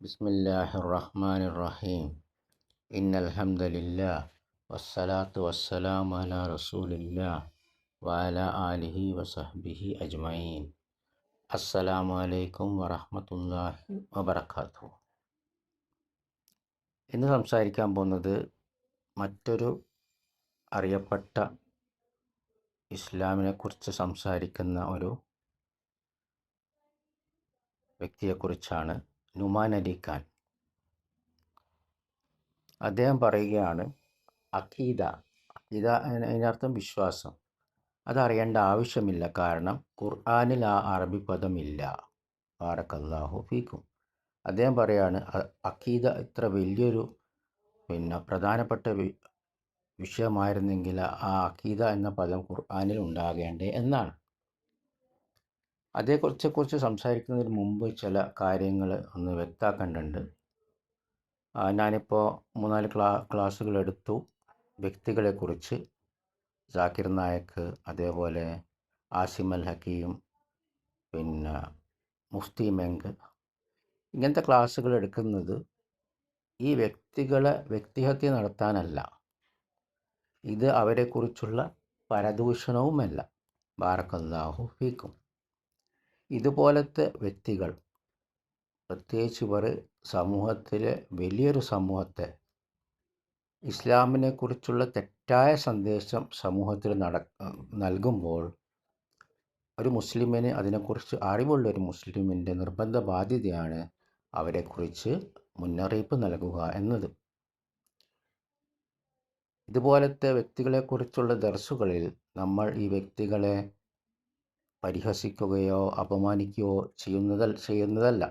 ബിസ്മില്ലാഹിർ റഹ്മാനിർ റഹീം. ഇന്നൽ ഹംദലില്ലാഹ് വസ്സലാത്തു വസ്സലാമു അലാ റസൂലില്ലാഹ് വഅലാ ആലിഹി വസഹ്ബിഹി അജ്മഈൻ. അസ്സലാമു അലൈക്കും വറഹ്മത്തുള്ളാഹി വബറകാതുഹു. ഇന്ന് സംസാരിക്കാൻ പോകുന്നത് മറ്റൊരു അറിയപ്പെട്ട ഇസ്ലാമിനെക്കുറിച്ച് സംസാരിക്കുന്ന ഒരു വ്യക്തിയെക്കുറിച്ചാണ്. നുമാൻ അലി ഖാൻ. അദ്ദേഹം പറയുകയാണ്, അഖീദ അതിനർത്ഥം വിശ്വാസം, അതറിയേണ്ട ആവശ്യമില്ല, കാരണം ഖുർആനിൽ ആ അറബി പദമില്ല. ബാറക്കല്ലാഹു ഫീക്കും. അദ്ദേഹം പറയാണ്, അഖീദ ഇത്ര വലിയൊരു പ്രധാനപ്പെട്ട വിഷയമായിരുന്നെങ്കിൽ ആ അഖീദ എന്ന പദം ഖുർആനിൽ ഉണ്ടാകേണ്ടേ എന്നാണ്. അതേക്കുറിച്ച് സംസാരിക്കുന്നതിന് മുമ്പ് ചില കാര്യങ്ങൾ ഒന്ന് വ്യക്തമാക്കേണ്ടതുണ്ട്. ഞാനിപ്പോൾ 3-4 ക്ലാസ്സുകൾ എടുത്തു വ്യക്തികളെക്കുറിച്ച്. ജാക്കിർ നായക്ക്, അതേപോലെ ആസിം അൽ ഹക്കീം, മുഫ്തി മെങ്ക്, ഇങ്ങനത്തെ ക്ലാസ്സുകൾ എടുക്കുന്നത് ഈ വ്യക്തികളെ വ്യക്തിഹത്യ നടത്താനല്ല, ഇത് അവരെക്കുറിച്ചുള്ള പരദൂഷണവുമല്ല. ബാറക്കല്ലാഹു ഫീക്കും. ഇതുപോലത്തെ വ്യക്തികൾ, പ്രത്യേകിച്ച് ഇവർ സമൂഹത്തിലെ വലിയൊരു സമൂഹത്തെ, ഇസ്ലാമിനെക്കുറിച്ചുള്ള തെറ്റായ സന്ദേശം സമൂഹത്തിൽ നൽകുമ്പോൾ ഒരു മുസ്ലിമിന്, അതിനെക്കുറിച്ച് അറിവുള്ള ഒരു മുസ്ലിമിൻ്റെ നിർബന്ധ ബാധ്യതയാണ് അവരെക്കുറിച്ച് മുന്നറിയിപ്പ് നൽകുക എന്നത്. ഇതുപോലത്തെ വ്യക്തികളെക്കുറിച്ചുള്ള ദർസുകളിൽ നമ്മൾ ഈ വ്യക്തികളെ പരിഹസിക്കുകയോ അപമാനിക്കുകയോ ചെയ്യുന്നതല്ല,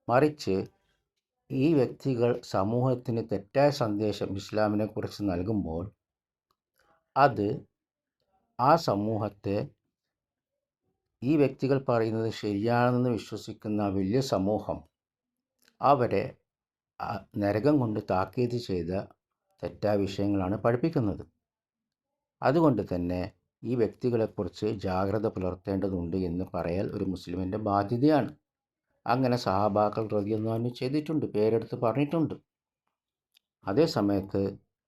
മറിച്ച് ഈ വ്യക്തികൾ സമൂഹത്തിന് തെറ്റായ സന്ദേശം ഇസ്ലാമിനെക്കുറിച്ച് നൽകുമ്പോൾ അത് ആ സമൂഹത്തെ, ഈ വ്യക്തികൾ പറയുന്നത് ശരിയാണെന്ന് വിശ്വസിക്കുന്ന വലിയ സമൂഹം, അവരെ നരകം കൊണ്ട് താക്കീത് ചെയ്ത തെറ്റായ വിഷയങ്ങളാണ് പഠിപ്പിക്കുന്നത്. അതുകൊണ്ട് തന്നെ ഈ വ്യക്തികളെക്കുറിച്ച് ജാഗ്രത പുലർത്തേണ്ടതുണ്ട് എന്ന് പറയൽ ഒരു മുസ്ലിമിൻ്റെ ബാധ്യതയാണ്. അങ്ങനെ സഹാബാക്കൾ റളിയല്ലാഹു അൻഹു ചെയ്തിട്ടുണ്ട്, പേരെടുത്ത് പറഞ്ഞിട്ടുണ്ട്. അതേ സമയത്ത്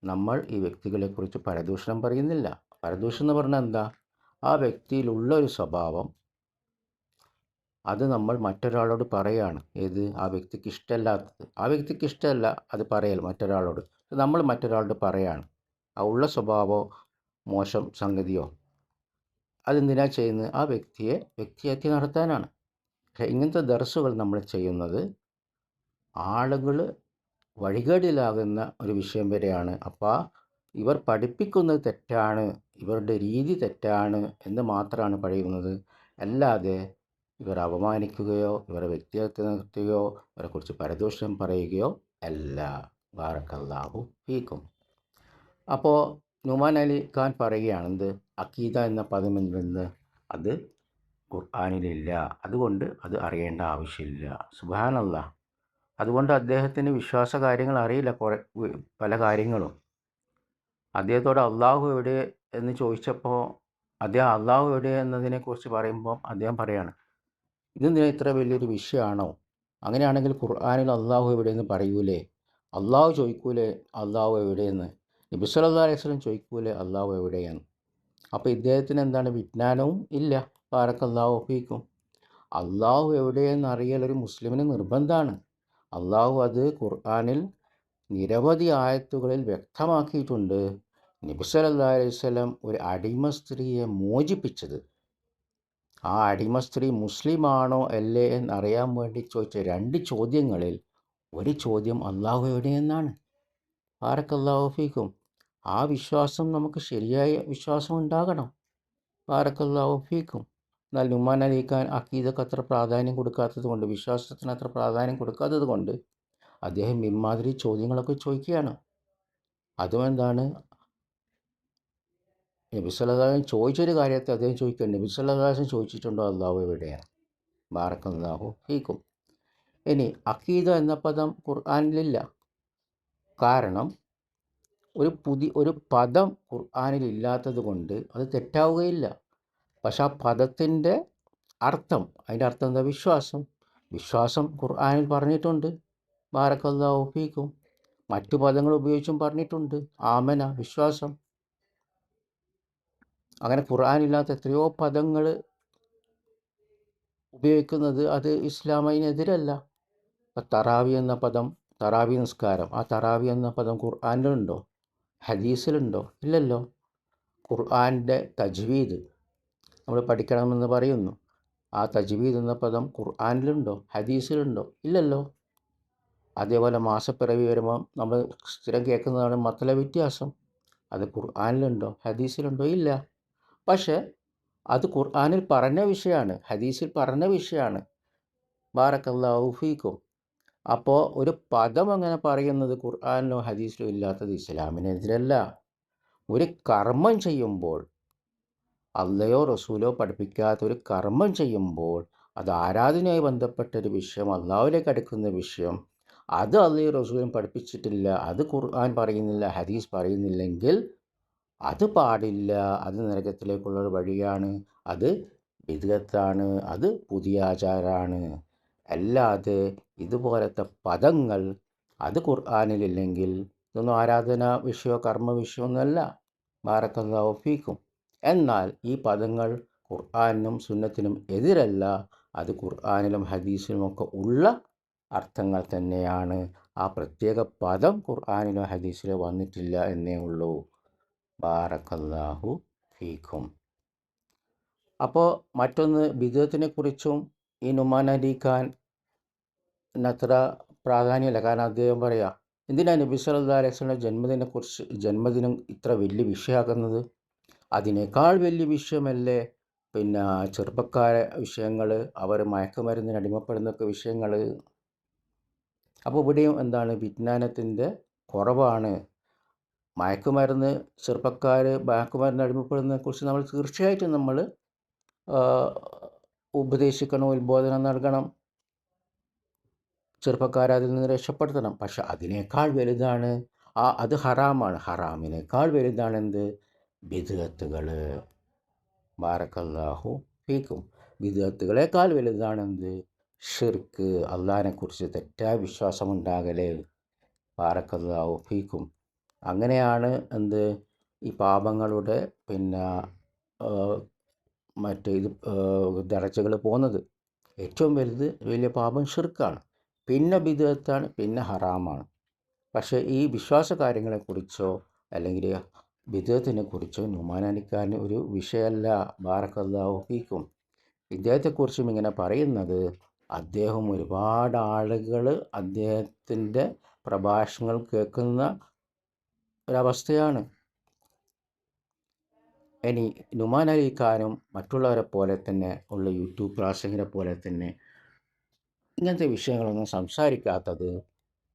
നമ്മൾ ഈ വ്യക്തികളെക്കുറിച്ച് പരദൂഷണം പറയുന്നില്ല. പരദൂഷണം എന്ന് പറഞ്ഞാൽ എന്താ? ആ വ്യക്തിയിലുള്ള ഒരു സ്വഭാവം, അത് നമ്മൾ മറ്റൊരാളോട് പറയുകയാണ്. ആ വ്യക്തിക്ക് ഇഷ്ടമല്ലാത്തത്, ആ വ്യക്തിക്ക് ഇഷ്ടമല്ല അത് പറയൽ മറ്റൊരാളോട്, നമ്മൾ മറ്റൊരാളോട് പറയാണ് ആ ഉള്ള സ്വഭാവമോ മോശം സംഗതിയോ. അതെന്തിനാ ചെയ്യുന്നത്? ആ വ്യക്തിയെ വ്യക്തിഹത്യ നടത്താനാണ്. പക്ഷേ ഇങ്ങനത്തെ ദർസുകൾ നമ്മൾ ചെയ്യുന്നത് ആളുകൾ വഴികേടിലാകുന്ന ഒരു വിഷയം വരെയാണ്. അപ്പോൾ ഇവർ പഠിപ്പിക്കുന്നത് തെറ്റാണ്, ഇവരുടെ രീതി തെറ്റാണ് എന്ന് മാത്രമാണ് പറയുന്നത്. അല്ലാതെ ഇവർ അപമാനിക്കുകയോ ഇവരെ വ്യക്തിഹത്യ നടത്തുകയോ ഇവരെക്കുറിച്ച് പരദൂഷണം പറയുകയോ അല്ല. ബാറക്കല്ലാഹു ഫീക്കും. അപ്പോൾ നുമാൻ അലി ഖാൻ പറയുകയാണ്, എന്ത്? അഖീദ എന്ന പദം എന്തെന്ന് അത് ഖുർആനിലില്ല, അതുകൊണ്ട് അത് അറിയേണ്ട ആവശ്യമില്ല. സുബ്ഹാനല്ലാഹ്. അതുകൊണ്ട് അദ്ദേഹത്തിന് വിശ്വാസ കാര്യങ്ങൾ അറിയില്ല, പല കാര്യങ്ങളും. അദ്ദേഹത്തോട് അള്ളാഹു എവിടെ എന്ന് ചോദിച്ചപ്പോൾ അദ്ദേഹം അള്ളാഹു എവിടെ എന്നതിനെക്കുറിച്ച് പറയുമ്പോൾ അദ്ദേഹം പറയാണ്, ഇതെന്തിനാ ഇത്ര വലിയൊരു വിഷയമാണോ? അങ്ങനെയാണെങ്കിൽ ഖുർആനിൽ അള്ളാഹു എവിടെയെന്ന് പറയൂലേ? അള്ളാഹു ചോദിക്കൂലേ അള്ളാഹു എവിടെയെന്ന്? നബി സല്ലല്ലാഹു അലൈഹി വസല്ലം ചോദിക്കൂലേ അള്ളാഹു എവിടെയാണ്? അപ്പോൾ ഇദ്ദേഹത്തിന് എന്താണ്? വിജ്ഞാനവും ഇല്ല. ബാറക്കല്ലാഹു ഫീക്കും. അള്ളാഹു എവിടെയെന്ന് അറിയൽ ഒരു മുസ്ലിമിന് നിർബന്ധമാണ്. അള്ളാഹു അത് ഖുർആനിൽ നിരവധി ആയത്തുകളിൽ വ്യക്തമാക്കിയിട്ടുണ്ട്. നബി സല്ലല്ലാഹു അലൈഹി വസല്ലം ഒരു അടിമ സ്ത്രീയെ മോചിപ്പിച്ചത്, ആ അടിമ സ്ത്രീ മുസ്ലിമാണോ അല്ലേ എന്നറിയാൻ വേണ്ടി ചോദിച്ച 2 ചോദ്യങ്ങളിൽ ഒരു ചോദ്യം അള്ളാഹു എവിടെയെന്നാണ്. ബാറക്കല്ലാഹു ഫീക്കും. ആ വിശ്വാസം നമുക്ക് ശരിയായ വിശ്വാസം ഉണ്ടാകണം. ബാറക്കല്ലാഹു ഫീക്കും. എന്നാൽ നുമാൻ അലി ഖാൻ അഖീദക്ക് അത്ര പ്രാധാന്യം കൊടുക്കാത്തത് കൊണ്ട്, വിശ്വാസത്തിന് അത്ര പ്രാധാന്യം കൊടുക്കാത്തത് കൊണ്ട് അദ്ദേഹം ഇമാതിരി ചോദ്യങ്ങളൊക്കെ ചോദിക്കുകയാണ്. അതും എന്താണ്? നബി സല്ലല്ലാഹു അലൈഹി വസല്ലം ചോദിച്ചൊരു കാര്യത്തെ അദ്ദേഹം ചോദിക്കുക, നബി സല്ലല്ലാഹു അലൈഹി വസല്ലം ചോദിച്ചിട്ടുണ്ടോ അള്ളാഹു എവിടെയാണ്? ബാറക്കല്ലാഹു ഫീക്കും. ഇനി അഖീദ എന്ന പദം ഖുർആനിലില്ല. കാരണം ഒരു പദം ഖുർആനിൽ ഇല്ലാത്തത് കൊണ്ട് അത് തെറ്റാവുകയില്ല. പക്ഷെ ആ പദത്തിൻ്റെ അതിൻ്റെ അർത്ഥം എന്താ? വിശ്വാസം. വിശ്വാസം ഖുർആനിൽ പറഞ്ഞിട്ടുണ്ട്. ബാറക്കല്ലാഹു ഫീക്കും. മറ്റു പദങ്ങൾ ഉപയോഗിച്ചും പറഞ്ഞിട്ടുണ്ട്. ആമന വിശ്വാസം. അങ്ങനെ ഖുർആനില്ലാത്ത എത്രയോ പദങ്ങൾ ഉപയോഗിക്കുന്നത് അത് ഇസ്ലാമിനെതിരല്ല. ഇപ്പം തറാവി എന്ന പദം, തറാവി നിസ്കാരം, ആ തറാവി എന്ന പദം ഖുർആനിലുണ്ടോ? ഹദീസിലുണ്ടോ? ഇല്ലല്ലോ. ഖുർആൻ്റെ തജ്വീദ് നമ്മൾ പഠിക്കണമെന്ന് പറയുന്നു. ആ തജ്വീദ് എന്ന പദം ഖുർആനിലുണ്ടോ? ഹദീസിലുണ്ടോ? ഇല്ലല്ലോ. അതേപോലെ മാസപ്പിറവി വരുമ്പം നമ്മൾ സ്ഥിരം കേൾക്കുന്നതാണ് മത്തല വ്യത്യാസം. അത് ഖുർആനിലുണ്ടോ? ഹദീസിലുണ്ടോ? ഇല്ല. പക്ഷേ അത് ഖുർആനിൽ പറഞ്ഞ വിഷയമാണ്, ഹദീസിൽ പറഞ്ഞ വിഷയമാണ്. ബാറക്കല്ലാഹു ഫീക്കും. അപ്പോൾ ഒരു പദം അങ്ങനെ പറയുന്നത് ഖുർആനിലോ ഹദീസിലോ ഇല്ലാത്തത് ഇസ്ലാമിനെതിരല്ല. ഒരു കർമ്മം ചെയ്യുമ്പോൾ, അള്ളയോ റസൂലോ പഠിപ്പിക്കാത്ത ഒരു കർമ്മം ചെയ്യുമ്പോൾ, അത് ആരാധനയുമായി ബന്ധപ്പെട്ടൊരു വിഷയം, അള്ളാഹുവിലേക്ക് അടുക്കുന്ന വിഷയം, അത് അള്ളയോ റസൂലും പഠിപ്പിച്ചിട്ടില്ല, അത് ഖുർആൻ പറയുന്നില്ല, ഹദീസ് പറയുന്നില്ലെങ്കിൽ അത് പാടില്ല. അത് നരകത്തിലേക്കുള്ളൊരു വഴിയാണ്, അത് ബിദ്അത്താണ്, അത് പുതിയ ആചാരമാണ്. അല്ലാതെ ഇതുപോലത്തെ പദങ്ങൾ അത് ഖുർആനിലില്ലെങ്കിൽ ഇതൊന്നും ആരാധന വിഷയമോ കർമ്മ വിഷയമൊന്നുമല്ല. ബാറക്കല്ലാഹു ഫീക്കും. എന്നാൽ ഈ പദങ്ങൾ ഖുർആനിനും സുന്നത്തിനും എതിരല്ല. അത് ഖുർആനിലും ഹദീസിലുമൊക്കെ ഉള്ള അർത്ഥങ്ങൾ തന്നെയാണ്. ആ പ്രത്യേക പദം ഖുർആനിലോ ഹദീസിലോ വന്നിട്ടില്ല എന്നേ ഉള്ളൂ. ബാറക്കല്ലാഹു ഫീക്കും. അപ്പോൾ മറ്റൊന്ന് ബിദ്അത്തിനെ കുറിച്ചും ഈ നുമാൻ അലി ഖാൻ അത്ര പ്രാധാന്യമില്ല. കാരണം അദ്ദേഹം പറയാം, എന്തിനാണ് നബി സല്ലല്ലാഹു അലൈഹി വസല്ലം ജന്മദിനം ഇത്ര വലിയ വിഷയമാക്കുന്നത്? അതിനേക്കാൾ വലിയ വിഷയമല്ലേ പിന്നെ ചെറുപ്പക്കാരെ വിഷയങ്ങൾ, അവർ മയക്കുമരുന്നിന് അടിമപ്പെടുന്നൊക്കെ വിഷയങ്ങൾ. അപ്പോൾ ഇവിടെയും എന്താണ്, വിജ്ഞാനത്തിൻ്റെ കുറവാണ്. മയക്കുമരുന്ന്, ചെറുപ്പക്കാർ മയക്കുമരുന്ന് അടിമപ്പെടുന്നതിനെക്കുറിച്ച് നമ്മൾ തീർച്ചയായിട്ടും നമ്മൾ ഉപദേശിക്കണം, ഉത്ബോധനം നൽകണം, ചെറുപ്പക്കാരെ അതിൽ നിന്ന് രക്ഷപ്പെടുത്തണം. പക്ഷെ അതിനേക്കാൾ വലുതാണ് അത് ഹറാമാണ്. ഹറാമിനേക്കാൾ വലുതാണ് എന്ത്? ബിദ്അത്തുകൾ. ബാറക്കല്ലാഹു ഫീക്കും. ബിദ്അത്തുകളേക്കാൾ വലുതാണെന്ത്? ഷിർക്ക്, അള്ളാഹിനെക്കുറിച്ച് തെറ്റായ വിശ്വാസമുണ്ടാകലേ. ബാറക്കല്ലാഹു ഫീക്കും. അങ്ങനെയാണ് എന്ത് ഈ പാപങ്ങളുടെ പിന്നെ മറ്റ് ഇത് ദറജകൾ പോകുന്നത്. ഏറ്റവും വലിയ പാപം ഷിർക്കാണ്, പിന്നെ ബിദ്അത്താണ്, പിന്നെ ഹറാമാണ്. പക്ഷേ ഈ വിശ്വാസ കാര്യങ്ങളെക്കുറിച്ചോ അല്ലെങ്കിൽ ബിദ്അത്തിനെ കുറിച്ചോ നുമാൻ അലി ഖാൻ ഒരു വിഷയമല്ല. ബാറക്കല്ലാഹു ഫീക്കും. ഇദ്ദേഹത്തെക്കുറിച്ചും ഇങ്ങനെ പറയുന്നത്, അദ്ദേഹം ഒരുപാട് ആളുകൾ അദ്ദേഹത്തിൻ്റെ പ്രഭാഷണങ്ങൾ കേൾക്കുന്ന ഒരവസ്ഥയാണ്. ഇനി നുമാൻ അലി ഖാനും മറ്റുള്ളവരെ പോലെ തന്നെ ഉള്ള യൂട്യൂബ് പ്രാസംഗികരെ പോലെ തന്നെ ഇങ്ങനത്തെ വിഷയങ്ങളൊന്നും സംസാരിക്കാത്തത്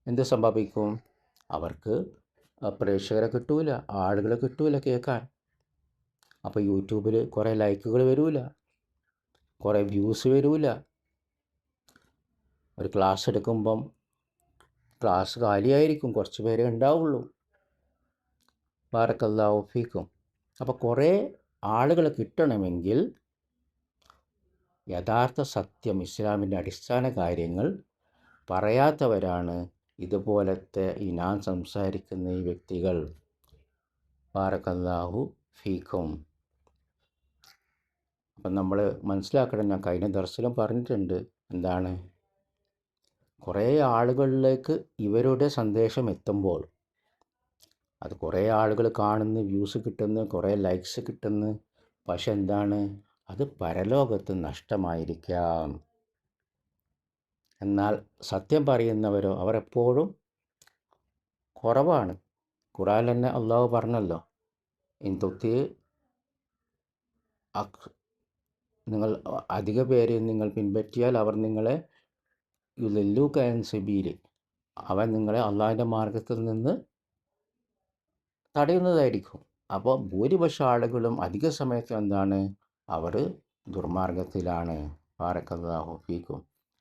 എന്ത് സംഭവിക്കും? അവർക്ക് പ്രേക്ഷകരെ കിട്ടൂല, ആളുകളെ കിട്ടൂല കേൾക്കാൻ. അപ്പോൾ യൂട്യൂബിൽ കുറേ ലൈക്കുകൾ വരൂല, കുറേ വ്യൂസ് വരൂല. ഒരു ക്ലാസ് എടുക്കുമ്പം ക്ലാസ് കാലിയായിരിക്കും, കുറച്ച് പേരേ ഉണ്ടാവുള്ളൂ. ബാറക്കല്ലാഹു ഫീക്കും. അപ്പോൾ കുറേ ആളുകളെ കിട്ടണമെങ്കിൽ യഥാർത്ഥ സത്യം, ഇസ്ലാമിൻ്റെ അടിസ്ഥാന കാര്യങ്ങൾ പറയാത്തവരാണ് ഇതുപോലത്തെ ഞാൻ സംസാരിക്കുന്ന ഈ വ്യക്തികൾ. ബാറക്കല്ലാഹു ഫീക്കും. അപ്പം നമ്മൾ മനസ്സിലാക്കണം, ഞാൻ കഴിഞ്ഞ ദർസിലും പറഞ്ഞിട്ടുണ്ട്, എന്താണ്, കുറേ ആളുകളിലേക്ക് ഇവരുടെ സന്ദേശം എത്തുമ്പോൾ അത് കുറേ ആളുകൾ കാണുന്നു, വ്യൂസ് കിട്ടുന്നു, കുറേ ലൈക്സ് കിട്ടുന്നു. പക്ഷെ എന്താണ്, അത് പരലോകത്ത് നഷ്ടമായിരിക്കാം. എന്നാൽ സത്യം പറയുന്നവരോ അവരെപ്പോഴും കുറവാണ്. ഖുർആനിൽ തന്നെ അള്ളാഹു പറഞ്ഞല്ലോ, ഇന്തുത്തി നിങ്ങൾ അധിക പേരെ നിങ്ങൾ പിൻപറ്റിയാൽ അവർ നിങ്ങളെ യുദല്ലൂക അൻ സബീലി, അവൻ നിങ്ങളെ അള്ളാഹിൻ്റെ മാർഗത്തിൽ നിന്ന് തടയുന്നതായിരിക്കും. അപ്പോൾ ഭൂരിപക്ഷ ആളുകളും അധിക സമയത്ത് എന്താണ്, അവർ ദുർമാർഗത്തിലാണ്. ബാറക്കല്ലാഹു ഫീക്കും.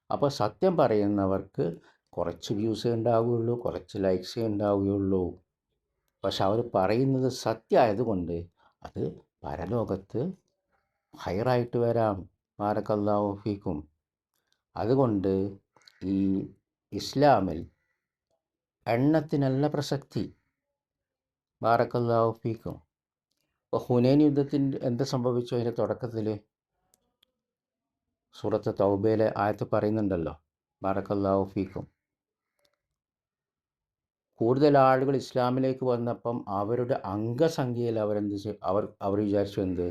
അപ്പോൾ സത്യം പറയുന്നവർക്ക് കുറച്ച് വ്യൂസേ ഉണ്ടാവുകയുള്ളൂ, കുറച്ച് ലൈക്സേ ഉണ്ടാവുകയുള്ളൂ. പക്ഷെ അവർ പറയുന്നത് സത്യമായതുകൊണ്ട് അത് പരലോകത്ത് ഹൈറായിട്ട് വരാം. ബാറക്കല്ലാഹു ഫീക്കും. അതുകൊണ്ട് ഈ ഇസ്ലാമിൽ എണ്ണത്തിനല്ല പ്രസക്തി. ബാറക്കല്ലാഹു ഫീക്കും. ഇപ്പോൾ ഹുനൈൻ യുദ്ധത്തിൻ്റെ എന്ത് സംഭവിച്ചു? അതിൻ്റെ തുടക്കത്തിൽ സൂറത്ത് തൗബയിലെ ആയത്ത് പറയുന്നുണ്ടല്ലോ, ബാറക്കല്ലാഹു ഫീക്കും. കൂടുതൽ ആളുകൾ ഇസ്ലാമിലേക്ക് വന്നപ്പം അവരുടെ അംഗസംഖ്യയിൽ അവർ വിചാരിച്ചു എന്ത്?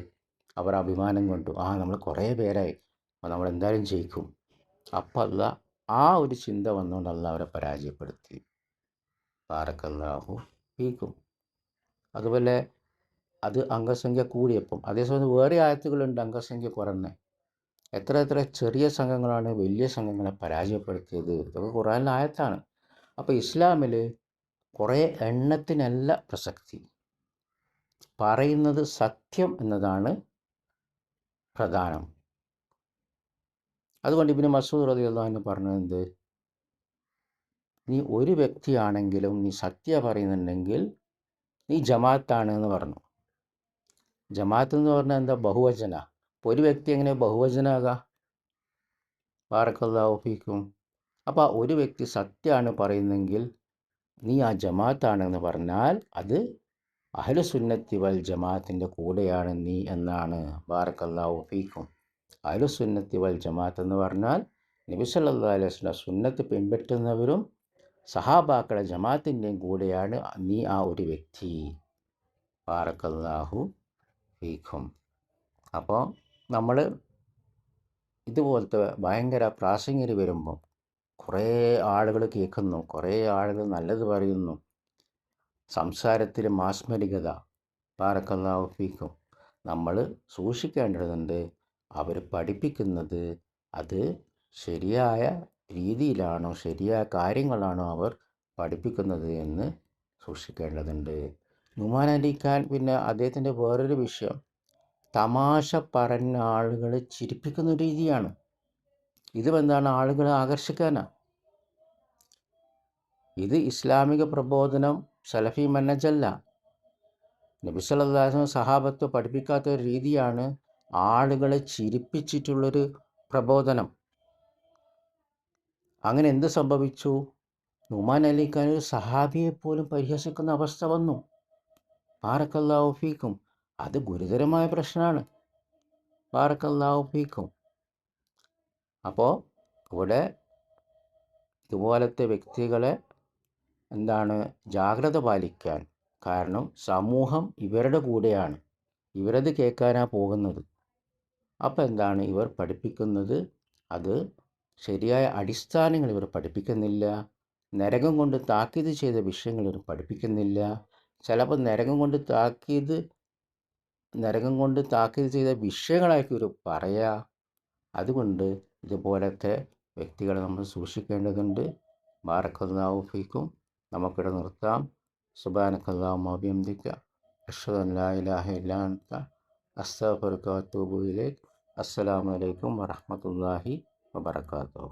അവർ അഭിമാനം കൊണ്ടു, നമ്മൾ കുറേ പേരായി, അപ്പോൾ നമ്മളെന്തായാലും ജയിക്കും. അപ്പം അല്ല, ആ ഒരു ചിന്ത വന്നുകൊണ്ട് അല്ല അവരെ പരാജയപ്പെടുത്തി. ബാറക്കല്ലാഹു ഫീക്കും. അതുപോലെ അത് അംഗസംഖ്യ കൂടിയപ്പം, അതേസമയം വേറെ ആയത്തുകളുണ്ട് അംഗസംഖ്യ കുറഞ്ഞ. എത്ര ചെറിയ സംഘങ്ങളാണ് വലിയ സംഘങ്ങളെ പരാജയപ്പെടുത്തിയത്. ഇതൊക്കെ ഖുർആനിലെ ആയത്താണ്. അപ്പോൾ ഇസ്ലാമിൽ കുറേ എണ്ണത്തിനല്ല പ്രസക്തി, പറയുന്നത് സത്യം എന്നതാണ് പ്രധാനം. അതുകൊണ്ട് ഇബ്നു മസ്ഊദ് റളിയല്ലാഹു അൻഹു പറഞ്ഞത്, നീ ഒരു വ്യക്തിയാണെങ്കിലും നീ സത്യം പറയുന്നുണ്ടെങ്കിൽ നീ ജമാഅത്താണ് എന്ന് പറഞ്ഞു. ജമാഅത്ത് എന്ന് പറഞ്ഞാൽ എന്താ? ബഹുവചന. അപ്പോൾ ഒരു വ്യക്തി എങ്ങനെ ബഹുവചനാകാം? ബാറക്കല്ലാഹു ഫീക്കും. അപ്പോൾ ഒരു വ്യക്തി സത്യമാണ് പറയുന്നെങ്കിൽ നീ ആ ജമാഅത്താണെന്ന് പറഞ്ഞാൽ അത് അഹ്ലുസുന്നത്തി വൽ ജമാഅത്തിൻ്റെ കൂടെയാണ് നീ എന്നാണ്. ബാറക്കല്ലാഹു ഫീക്കും. അഹ്ലുസുന്നത്തി വൽ ജമാഅത്ത് എന്ന് പറഞ്ഞാൽ നബി സല്ലല്ലാഹു അലൈഹി വസല്ലം സുന്നത്ത് പിൻപറ്റുന്നവരും സഹാബാക്കളെ ജമാഅത്തിൻ്റെയും കൂടെയാണ് നീ ആ ഒരു വ്യക്തി. ബാറക്കല്ലാഹു ഫീക്കും. അപ്പോൾ നമ്മൾ ഇതുപോലത്തെ ഭയങ്കര പ്രാസംഗികർ വരുമ്പോൾ കുറേ ആളുകൾ കേൾക്കുന്നു, കുറേ ആളുകൾ നല്ലത് പറയുന്നു, സംസാരത്തിൽ മാസ്മരികത. ബാറക്കല്ലാഹു ഫീക്കും. നമ്മൾ സൂക്ഷിക്കേണ്ടതുണ്ട്. അവർ പഠിപ്പിക്കുന്നത് അത് ശരിയായ രീതിയിലാണോ, ശരിയായ കാര്യങ്ങളാണോ അവർ പഠിപ്പിക്കുന്നത് എന്ന് സൂക്ഷിക്കേണ്ടതുണ്ട്. നുമാൻ അലി ഖാൻ, പിന്നെ അദ്ദേഹത്തിൻ്റെ വേറൊരു വിഷയം, തമാശ പറഞ്ഞ ആളുകളെ ചിരിപ്പിക്കുന്ന രീതിയാണ്. ഇതുമെന്താണ്? ആളുകളെ ആകർഷിക്കാനാണ്. ഇത് ഇസ്ലാമിക പ്രബോധനം സലഫി മനഹജല്ല. നബി സല്ലല്ലാഹു അലൈഹി വസല്ലം സഹാബത്ത് പഠിപ്പിക്കാത്ത ഒരു രീതിയാണ് ആളുകളെ ചിരിപ്പിച്ചിട്ടുള്ളൊരു പ്രബോധനം. അങ്ങനെ എന്ത് സംഭവിച്ചു? നുമാൻ അലി ഖാൻ ഒരു സഹാബിയെ പോലും പരിഹസിക്കുന്ന അവസ്ഥ വന്നു. ബാറക്കല്ലാഹു ഫീക്കും. അത് ഗുരുതരമായ പ്രശ്നമാണ്. ബാറക്കല്ലാഹു ഫീക്കും. അപ്പോൾ ഇവിടെ ഇതുപോലത്തെ വ്യക്തികളെ ജാഗ്രത പാലിക്കാൻ. കാരണം സമൂഹം ഇവരുടെ കൂടെയാണ്, ഇവരത് കേൾക്കാനാണ് പോകുന്നത്. അപ്പോൾ ഇവർ പഠിപ്പിക്കുന്നത് അത് ശരിയായ അടിസ്ഥാനങ്ങൾ ഇവർ പഠിപ്പിക്കുന്നില്ല. നരകം കൊണ്ട് താക്കീത് ചെയ്ത വിഷയങ്ങൾ ഇവർ പഠിപ്പിക്കുന്നില്ല. ചിലപ്പോൾ നരകം കൊണ്ട് താക്കീത് ചെയ്ത വിഷയങ്ങളായിരിക്കും ഇവർ പറയുക. അതുകൊണ്ട് ഇതുപോലത്തെ വ്യക്തികളെ നമ്മൾ സൂക്ഷിക്കേണ്ടതുണ്ട്. ബാറക്കല്ലാഹു ഫീക്കും. നമുക്കിവിടെ നിർത്താം. സുബ്ഹാനക്കല്ലാഹുമ്മ വബിഹംദിക അഷ്ഹദു അൻ ലാ ഇലാഹ ഇല്ലാ അൻത അസ്തഗ്ഫിറുക വഅതൂബു ഇലൈക്. അസ്സലാമു അലൈക്കും വറഹ്മത്തുള്ളാഹി വബറകാതുഹു.